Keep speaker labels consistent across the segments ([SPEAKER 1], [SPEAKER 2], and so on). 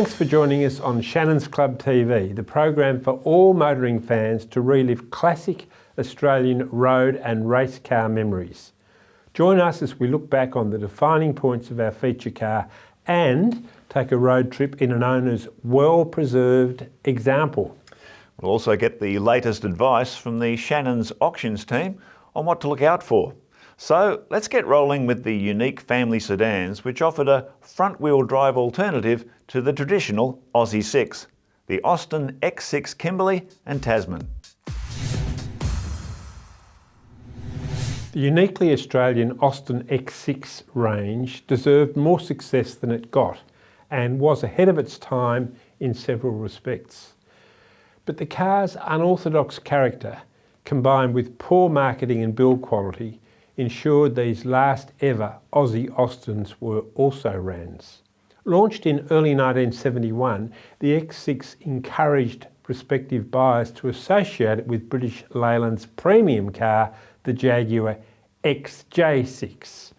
[SPEAKER 1] Thanks for joining us on Shannons Club TV, the program for all motoring fans to relive classic Australian road and race car memories. Join us as we look back on the defining points of our feature car and take a road trip in an owner's well-preserved example.
[SPEAKER 2] We'll also get the latest advice from the Shannons auctions team on what to look out for. So let's get rolling with the unique family sedans, which offered a front-wheel drive alternative to the traditional Aussie 6, the Austin X6 Kimberley and Tasman.
[SPEAKER 1] The uniquely Australian Austin X6 range deserved more success than it got and was ahead of its time in several respects. But the car's unorthodox character, combined with poor marketing and build quality, ensured these last ever Aussie Austins were also Rans. Launched in early 1971, the X6 encouraged prospective buyers to associate it with British Leyland's premium car, the Jaguar XJ6.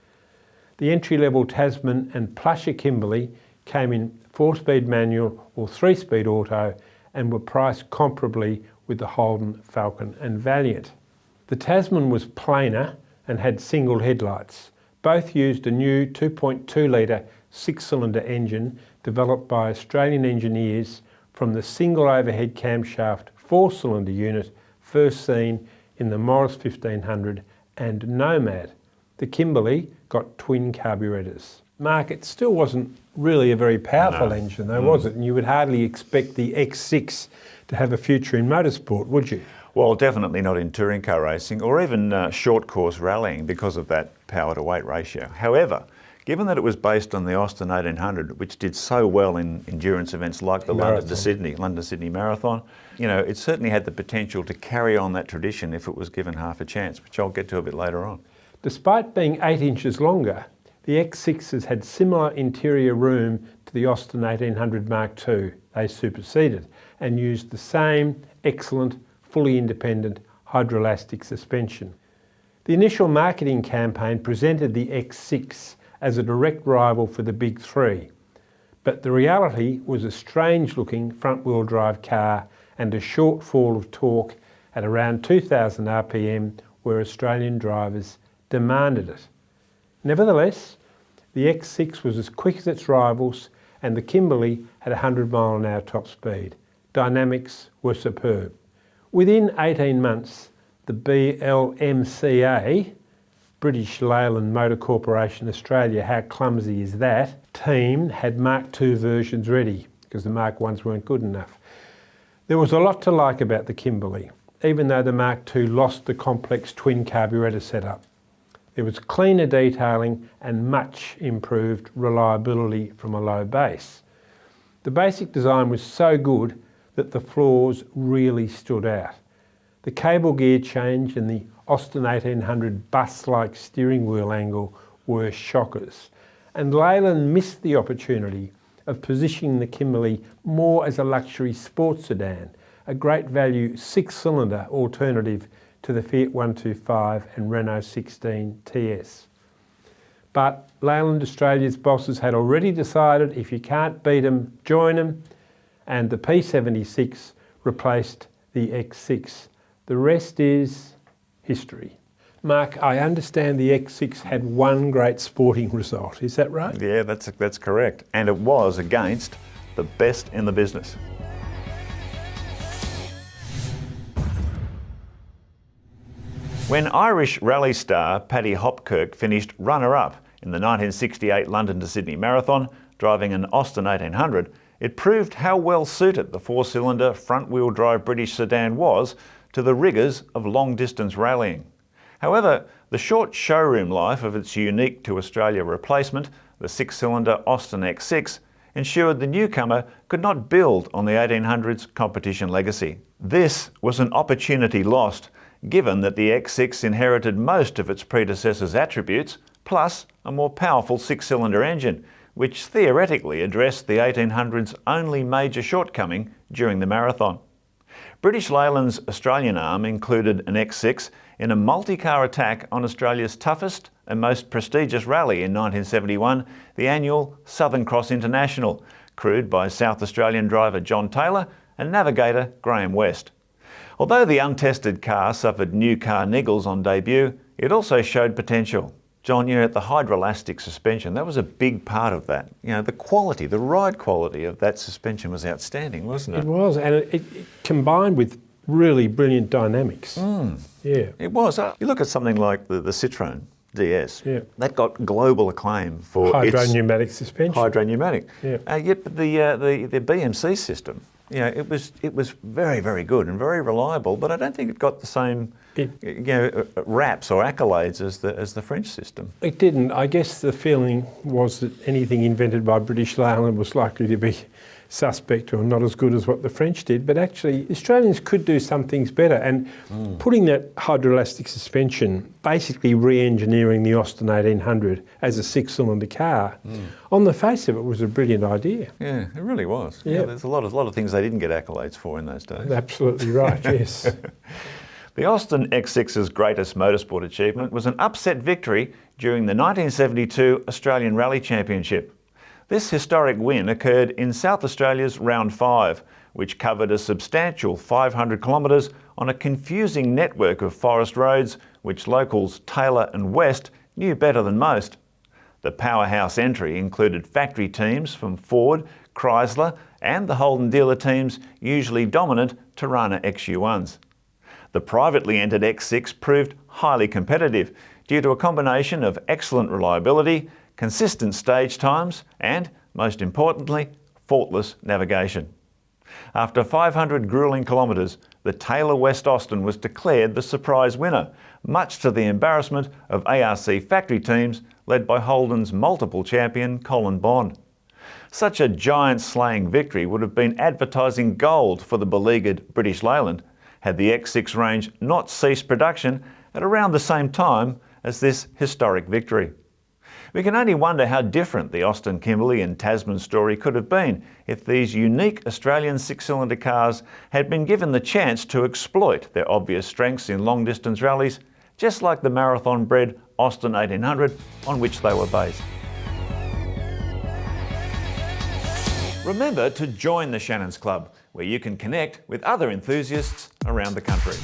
[SPEAKER 1] The entry-level Tasman and plusher Kimberley came in 4-speed manual or 3-speed auto and were priced comparably with the Holden, Falcon and Valiant. The Tasman was plainer and had single headlights. Both used a new 2.2 litre 6-cylinder engine developed by Australian engineers from the single overhead camshaft 4-cylinder unit first seen in the Morris 1500 and Nomad. The Kimberley got twin carburettors. Mark, it still wasn't really a very powerful engine though, was it? And you would hardly expect the X6 to have a future in motorsport, would you?
[SPEAKER 2] Well, definitely not in touring car racing or even short course rallying because of that power to weight ratio. However, given that it was based on the Austin 1800, which did so well in endurance events like the London to Sydney Marathon, you know, it certainly had the potential to carry on that tradition if it was given half a chance, which I'll get to a bit later on.
[SPEAKER 1] Despite being 8 inches longer, the X6s had similar interior room to the Austin 1800 Mark II. They superseded and used the same excellent, fully independent hydroelastic suspension. The initial marketing campaign presented the X6 as a direct rival for the Big Three, but the reality was a strange-looking front-wheel drive car and a short fall of torque at around 2000 RPM where Australian drivers demanded it. Nevertheless, the X6 was as quick as its rivals and the Kimberley had 100 mph top speed. Dynamics were superb. Within 18 months, the BLMCA, British Leyland Motor Corporation Australia, how clumsy is that, team had Mark II versions ready because the Mark Is weren't good enough. There was a lot to like about the Kimberley, even though the Mark II lost the complex twin carburettor setup. There was cleaner detailing and much improved reliability from a low base. The basic design was so good that the flaws really stood out. The cable gear change and the Austin 1800 bus-like steering wheel angle were shockers, and Leyland missed the opportunity of positioning the Kimberley more as a luxury sports sedan, a great value 6-cylinder alternative to the Fiat 125 and Renault 16 TS. But Leyland Australia's bosses had already decided if you can't beat them, join them, and the P76 replaced the X6. The rest is history. Mark, I understand the X6 had one great sporting result, is that right?
[SPEAKER 2] Yeah, that's correct. And it was against the best in the business. When Irish rally star Paddy Hopkirk finished runner-up in the 1968 London to Sydney Marathon, driving an Austin 1800, it proved how well suited the 4-cylinder front-wheel drive British sedan was to the rigours of long-distance rallying. However, the short showroom life of its unique to Australia replacement, the 6-cylinder Austin X6, ensured the newcomer could not build on the 1800's competition legacy. This was an opportunity lost, given that the X6 inherited most of its predecessor's attributes, plus a more powerful 6-cylinder engine, which theoretically addressed the 1800's only major shortcoming during the marathon. British Leyland's Australian arm included an X6 in a multi-car attack on Australia's toughest and most prestigious rally in 1971, the annual Southern Cross International, crewed by South Australian driver John Taylor and navigator Graham West. Although the untested car suffered new car niggles on debut, it also showed potential. John, the hydroelastic suspension, that was a big part of that. The quality, the ride quality of that suspension was outstanding, wasn't it?
[SPEAKER 1] It was, and it combined with really brilliant dynamics. Yeah.
[SPEAKER 2] It was. You look at something like the Citroën DS,
[SPEAKER 1] yeah.
[SPEAKER 2] That got global acclaim for
[SPEAKER 1] hydro-pneumatic suspension.
[SPEAKER 2] Hydro-pneumatic.
[SPEAKER 1] Yeah.
[SPEAKER 2] Yet the BMC system, it was very, very good and very reliable, but I don't think it got the same raps or accolades as the French system.
[SPEAKER 1] It didn't. I guess the feeling was that anything invented by British Leyland was likely to be suspect or not as good as what the French did, but actually Australians could do some things better, and putting that hydroelastic suspension, basically re-engineering the Austin 1800 as a six-cylinder car, on the face of it was a brilliant idea.
[SPEAKER 2] Yeah, it really was.
[SPEAKER 1] Yeah.
[SPEAKER 2] There's a lot of things they didn't get accolades for in those days.
[SPEAKER 1] Absolutely right, yes.
[SPEAKER 2] The Austin X6's greatest motorsport achievement was an upset victory during the 1972 Australian Rally Championship. This historic win occurred in South Australia's Round 5, which covered a substantial 500 kilometres on a confusing network of forest roads which locals Taylor and West knew better than most. The powerhouse entry included factory teams from Ford, Chrysler and the Holden dealer teams usually dominant Tirana XU1s. The privately entered X6 proved highly competitive due to a combination of excellent reliability, consistent stage times and, most importantly, faultless navigation. After 500 gruelling kilometres, the Taylor West Austin was declared the surprise winner, much to the embarrassment of ARC factory teams led by Holden's multiple champion Colin Bond. Such a giant-slaying victory would have been advertising gold for the beleaguered British Leyland had the X6 range not ceased production at around the same time as this historic victory. We can only wonder how different the Austin Kimberley and Tasman story could have been if these unique Australian six-cylinder cars had been given the chance to exploit their obvious strengths in long-distance rallies, just like the marathon-bred Austin 1800 on which they were based. Remember to join the Shannons Club, where you can connect with other enthusiasts around the country.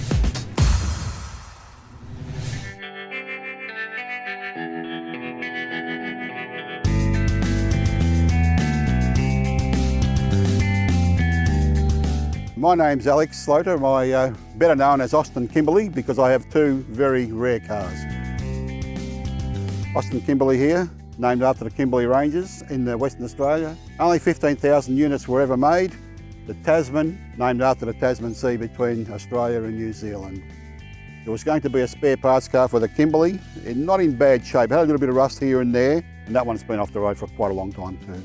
[SPEAKER 3] My name's Alex Sloter. I'm better known as Austin Kimberley because I have two very rare cars. Austin Kimberley here, named after the Kimberley Ranges in Western Australia. Only 15,000 units were ever made. The Tasman, named after the Tasman Sea between Australia and New Zealand. It was going to be a spare parts car for the Kimberley, not in bad shape. Had a little bit of rust here and there, and that one's been off the road for quite a long time too.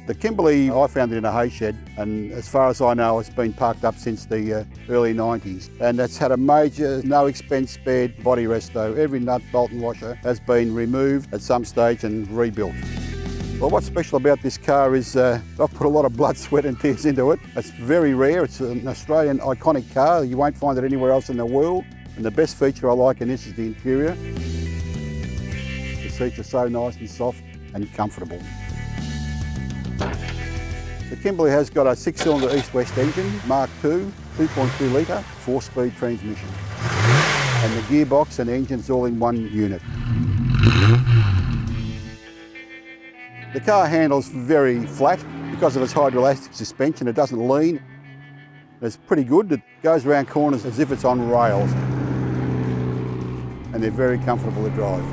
[SPEAKER 3] The Kimberley, I found it in a hay shed, and as far as I know, it's been parked up since the early 90s. And it's had a major, no expense spared body resto. Every nut, bolt and washer has been removed at some stage and rebuilt. Well, what's special about this car is I've put a lot of blood, sweat and tears into it. It's very rare. It's an Australian iconic car. You won't find it anywhere else in the world. And the best feature I like in this is the interior. The seats are so nice and soft and comfortable. The Kimberley has got a six-cylinder east-west engine, Mark II, 2.2 litre, 4-speed transmission. And the gearbox and engine's all in one unit. The car handles very flat because of its hydroelastic suspension. It doesn't lean. It's pretty good. It goes around corners as if it's on rails. And they're very comfortable to drive.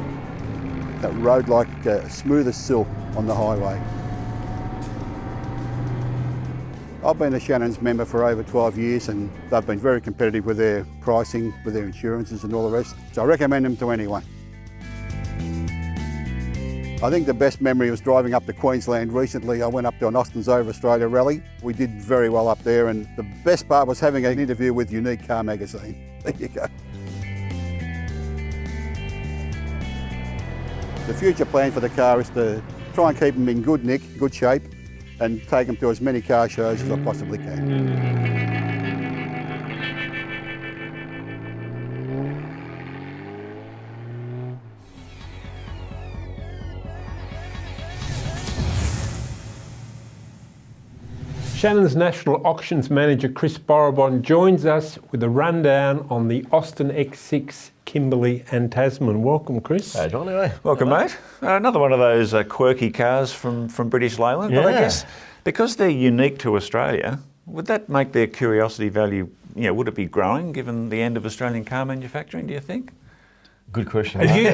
[SPEAKER 3] That road like smooth as silk on the highway. I've been a Shannons member for over 12 years and they've been very competitive with their pricing, with their insurances and all the rest. So I recommend them to anyone. I think the best memory was driving up to Queensland recently. I went up to an Austin's Over Australia rally. We did very well up there, and the best part was having an interview with Unique Car magazine. There you go. The future plan for the car is to try and keep them in good nick, good shape, and take them to as many car shows as I possibly can.
[SPEAKER 1] Shannons National Auctions Manager Chris Borobon joins us with a rundown on the Austin X6, Kimberley and Tasman. Welcome, Chris.
[SPEAKER 4] Hey, John, anyway.
[SPEAKER 2] Welcome, mate. Another one of those quirky cars from British Leyland. But I guess because they're unique to Australia, would that make their curiosity value, would it be growing given the end of Australian car manufacturing, do you think?
[SPEAKER 4] Good question.
[SPEAKER 1] Are you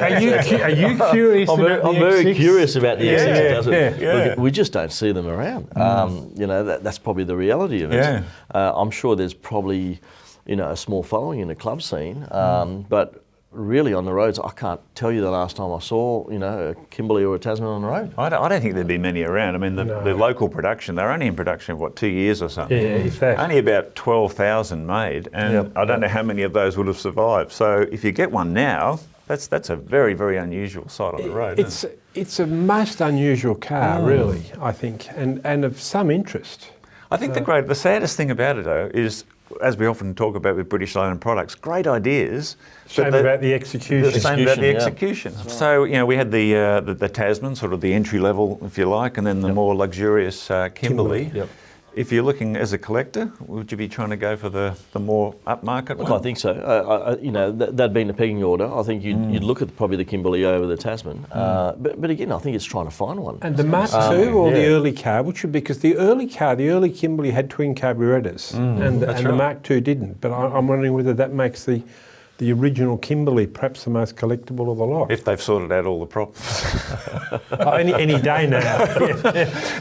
[SPEAKER 1] curious about the X6?
[SPEAKER 4] I'm very curious about the X6.
[SPEAKER 1] Yeah.
[SPEAKER 4] Look, we just don't see them around. That's probably the reality of it.
[SPEAKER 2] Yeah.
[SPEAKER 4] I'm sure there's probably, a small following in the club scene, but really on the roads, I can't tell you the last time I saw, a Kimberley or a Tasman on the road.
[SPEAKER 2] I don't think there'd be many around. I mean, the local production, they're only in production for 2 years or something.
[SPEAKER 1] Yeah, exactly.
[SPEAKER 2] Only about 12,000 made, and I don't know how many of those would have survived. So if you get one now, that's a very, very unusual sight on the road.
[SPEAKER 1] It's a most unusual car, really, I think, and of some interest.
[SPEAKER 2] I think the saddest thing about it, though, is, as we often talk about with British Leyland products, great ideas.
[SPEAKER 1] Shame about the execution.
[SPEAKER 2] Shame about the execution. Right. So, we had the Tasman, sort of the entry level, if you like, and then the more luxurious Kimberley.
[SPEAKER 4] Yep.
[SPEAKER 2] If you're looking as a collector, would you be trying to go for the more upmarket one?
[SPEAKER 4] I think so. That'd be in the pecking order. I think you'd look at probably the Kimberley over the Tasman. But again, I think it's trying to find one.
[SPEAKER 1] And the Mark II or the early car, because the early Kimberley had twin carburettors, and the Mark II didn't. But I'm wondering whether that makes the original Kimberley perhaps the most collectible of the lot.
[SPEAKER 2] If they've sorted out all the problems.
[SPEAKER 1] Any day now.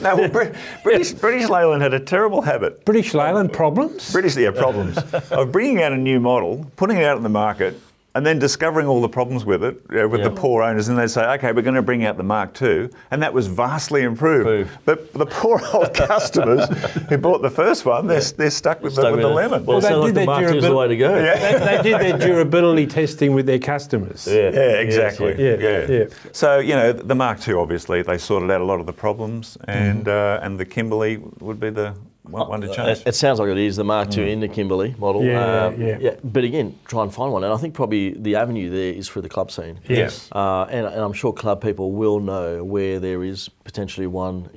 [SPEAKER 2] No, well, British Leyland had a terrible habit.
[SPEAKER 1] British Leyland problems?
[SPEAKER 2] Problems. Of bringing out a new model, putting it out in the market, and then discovering all the problems with it, with the poor owners, and they'd say, okay, we're going to bring out the Mark II, and that was vastly improved. But the poor old customers who bought the first one, they're stuck with the lemon.
[SPEAKER 4] Well, they did the Mark II's the way to go.
[SPEAKER 1] Yeah. They did their durability testing with their customers.
[SPEAKER 2] Yeah, exactly.
[SPEAKER 1] Yeah.
[SPEAKER 2] So, the Mark II, obviously, they sorted out a lot of the problems, and the Kimberley would be the one to change.
[SPEAKER 4] It sounds like it is the Mark II in the Kimberley model.
[SPEAKER 1] Yeah.
[SPEAKER 4] But again, try and find one. And I think probably the avenue there is for the club scene.
[SPEAKER 1] Yes.
[SPEAKER 4] And I'm sure club people will know where there is potentially one,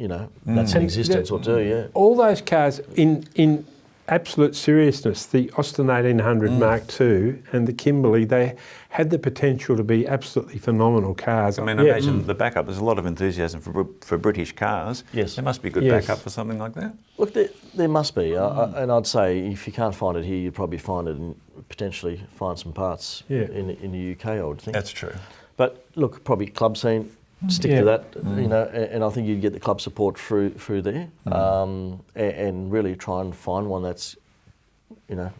[SPEAKER 4] that's in existence or two,
[SPEAKER 1] All those cars, in absolute seriousness, the Austin 1800 Mark II and the Kimberley, they had the potential to be absolutely phenomenal cars.
[SPEAKER 2] I mean, imagine the backup. There's a lot of enthusiasm for British cars.
[SPEAKER 4] Yes.
[SPEAKER 2] There must be good backup for something like that.
[SPEAKER 4] Look, there must be. And I'd say if you can't find it here, you'd probably find it and potentially find some parts in the UK, I would think.
[SPEAKER 2] That's true.
[SPEAKER 4] But look, probably club scene, stick to that, and I think you'd get the club support through there, and really try and find one that's,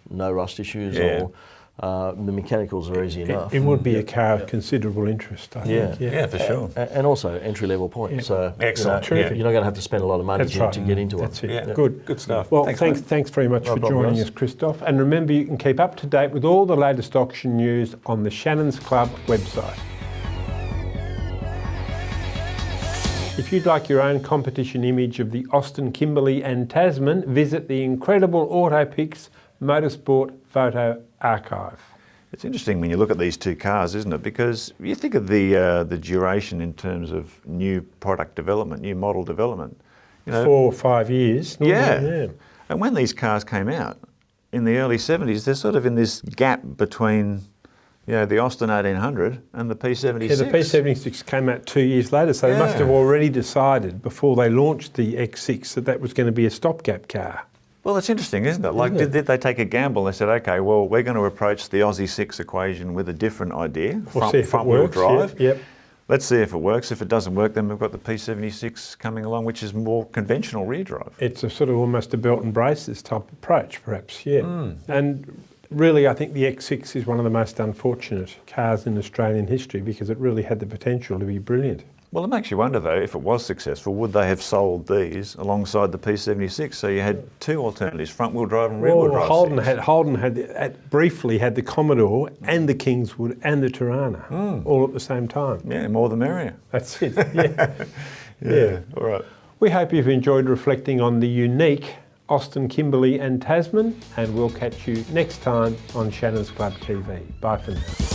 [SPEAKER 4] no rust issues or the mechanicals are easy enough.
[SPEAKER 1] It would be a car of considerable interest, I think.
[SPEAKER 2] Yeah, for sure.
[SPEAKER 4] And also entry-level point.
[SPEAKER 1] Yeah.
[SPEAKER 4] So
[SPEAKER 2] excellent.
[SPEAKER 4] You're not going to have to spend a lot of money to get into it.
[SPEAKER 1] That's it.
[SPEAKER 2] Yeah.
[SPEAKER 1] Good
[SPEAKER 2] stuff.
[SPEAKER 1] Well, thanks very much for joining us, Christoph. And remember, you can keep up to date with all the latest auction news on the Shannons Club website. If you'd like your own competition image of the Austin, Kimberley and Tasman, visit the incredible AutoPix Motorsport Photo Archive.
[SPEAKER 2] It's interesting when you look at these two cars, isn't it? Because you think of the duration in terms of new product development, new model development.
[SPEAKER 1] 4 or 5 years.
[SPEAKER 2] Yeah. And when these cars came out in the early 70s, they're sort of in this gap between the Austin 1800 and the P76.
[SPEAKER 1] Yeah, the P76 came out 2 years later, so they must have already decided before they launched the X6 that was going to be a stopgap car.
[SPEAKER 2] Well, it's interesting, isn't it? Like, did they take a gamble? They said, okay, well, we're going to approach the Aussie 6 equation with a different idea, front-wheel drive.
[SPEAKER 1] Yep.
[SPEAKER 2] Let's see if it works. If it doesn't work, then we've got the P76 coming along, which is more conventional rear drive.
[SPEAKER 1] It's a sort of almost a belt and braces type approach, perhaps, And really, I think the X6 is one of the most unfortunate cars in Australian history because it really had the potential to be brilliant.
[SPEAKER 2] Well, it makes you wonder, though, if it was successful, would they have sold these alongside the P76? So you had two alternatives, front-wheel drive and rear-wheel drive.
[SPEAKER 1] Holden had briefly had the Commodore and the Kingswood and the Tirana all at the same time.
[SPEAKER 2] Yeah, more the merrier.
[SPEAKER 1] That's it,
[SPEAKER 2] Yeah, all right.
[SPEAKER 1] We hope you've enjoyed reflecting on the unique Austin, Kimberley and Tasman, and we'll catch you next time on Shannons Club TV. Bye for now.